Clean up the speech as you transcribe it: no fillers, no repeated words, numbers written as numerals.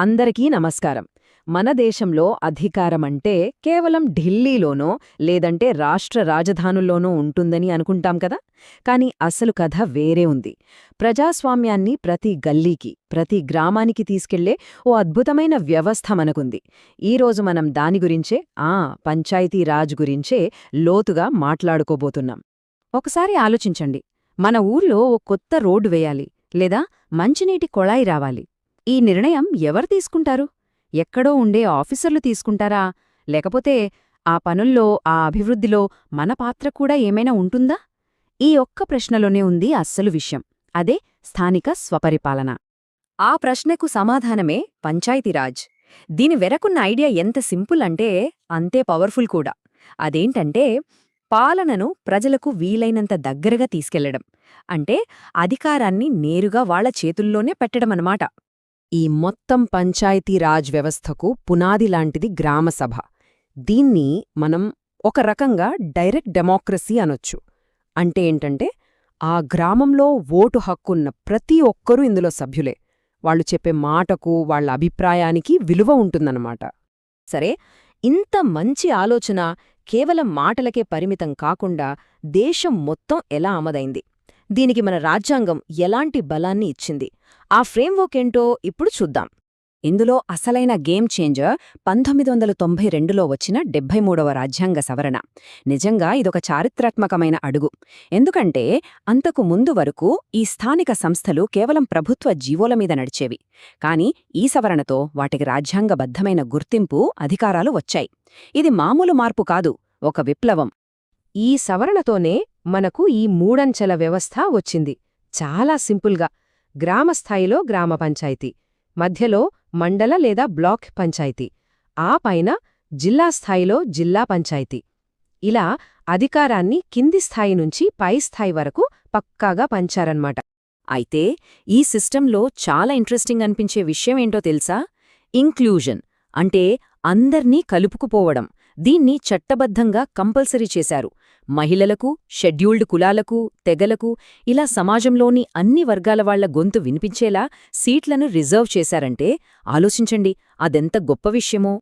అందరికీ నమస్కారం. మన దేశంలో అధికారమంటే కేవలం ఢిల్లీలోనో లేదంటే రాష్ట్ర రాజధానుల్లోనో ఉంటుందని అనుకుంటాం కదా. కాని అసలు కథ వేరే ఉంది. ప్రజాస్వామ్యాన్ని ప్రతి గల్లీకి, ప్రతి గ్రామానికి తీసుకెళ్లే ఓ అద్భుతమైన వ్యవస్థ మనకుంది. ఈరోజు మనం దాని గురించే, పంచాయతీ రాజ్ గురించే లోతుగా మాట్లాడుకోబోతున్నాం. ఒకసారి ఆలోచించండి. మన ఊర్లో ఓ కొత్త రోడ్డు వేయాలి, లేదా మంచినీటి కొళాయి రావాలి. ఈ నిర్ణయం ఎవరు తీసుకుంటారు? ఎక్కడో ఉండే ఆఫీసర్లు తీసుకుంటారా? లేకపోతే ఆ పనుల్లో, ఆ అభివృద్ధిలో మన పాత్ర కూడా ఏమైనా ఉంటుందా? ఈ ఒక్క ప్రశ్నలోనే ఉంది అస్సలు విషయం. అదే స్థానిక స్వపరిపాలన. ఆ ప్రశ్నకు సమాధానమే పంచాయతీరాజ్. దీని వెనకున్న ఐడియా ఎంత సింపుల్ అంటే అంతే పవర్ఫుల్ కూడా. అదేంటంటే పాలనను ప్రజలకు వీలైనంత దగ్గరగా తీసుకెళ్లడం. అంటే అధికారాన్ని నేరుగా వాళ్ల చేతుల్లోనే పెట్టడమన్నమాట. ఈ మొత్తం పంచాయతీరాజ్ వ్యవస్థకు పునాది లాంటిది గ్రామసభ. దీన్ని మనం ఒక రకంగా డైరెక్ట్ డెమోక్రసీ అనొచ్చు. అంటే ఏంటంటే ఆ గ్రామంలో ఓటు హక్కున్న ప్రతి ఒక్కరూ ఇందులో సభ్యులే. వాళ్ళు చెప్పే మాటకు, వాళ్ల అభిప్రాయానికి విలువ ఉంటుందన్నమాట. సరే, ఇంత మంచి ఆలోచన కేవలం మాటలకే పరిమితం కాకుండా దేశం మొత్తం ఎలా ఆమదైంది? దీనికి మన రాజ్యాంగం ఎలాంటి బలాన్ని ఇచ్చింది? ఆ ఫ్రేమ్వర్క్ ఏంటో ఇప్పుడు చూద్దాం. ఇందులో అసలైన గేమ్ చేంజర్ 1992లో వచ్చిన 73వ రాజ్యాంగ సవరణ. నిజంగా ఇదొక చారిత్రాత్మకమైన అడుగు. ఎందుకంటే అంతకు ముందు వరకు ఈ స్థానిక సంస్థలు కేవలం ప్రభుత్వ జీవోల మీద నడిచేవి. కాని ఈ సవరణతో వాటికి రాజ్యాంగబద్ధమైన గుర్తింపు, అధికారాలు వచ్చాయి. ఇది మామూలు మార్పు కాదు, ఒక విప్లవం. ఈ సవరణతోనే మనకు ఈ మూడంచెల వ్యవస్థ వచ్చింది. చాలా సింపుల్గా గ్రామస్థాయిలో గ్రామ పంచాయతీ, మధ్యలో మండల లేదా బ్లాక్ పంచాయతీ, ఆ పైన జిల్లా స్థాయిలో జిల్లా పంచాయతీ. ఇలా అధికారాన్ని కింది స్థాయి నుంచి పై స్థాయి వరకు పక్కాగా పంచారన్నమాట. అయితే ఈ సిస్టంలో చాలా ఇంట్రెస్టింగ్ అనిపించే విషయమేంటో తెలుసా? ఇంక్లూజన్, అంటే అందర్నీ కలుపుకుపోవడం. దీన్ని చట్టబద్ధంగా కంపల్సరీ చేశారు. మహిళలకు, షెడ్యూల్డ్ కులాలకు, తెగలకు, ఇలా సమాజంలోని అన్ని వర్గాల వాళ్ల గొంతు వినిపించేలా సీట్లను రిజర్వ్ చేశారంటే ఆలోచించండి, అదెంత గొప్ప విషయమో.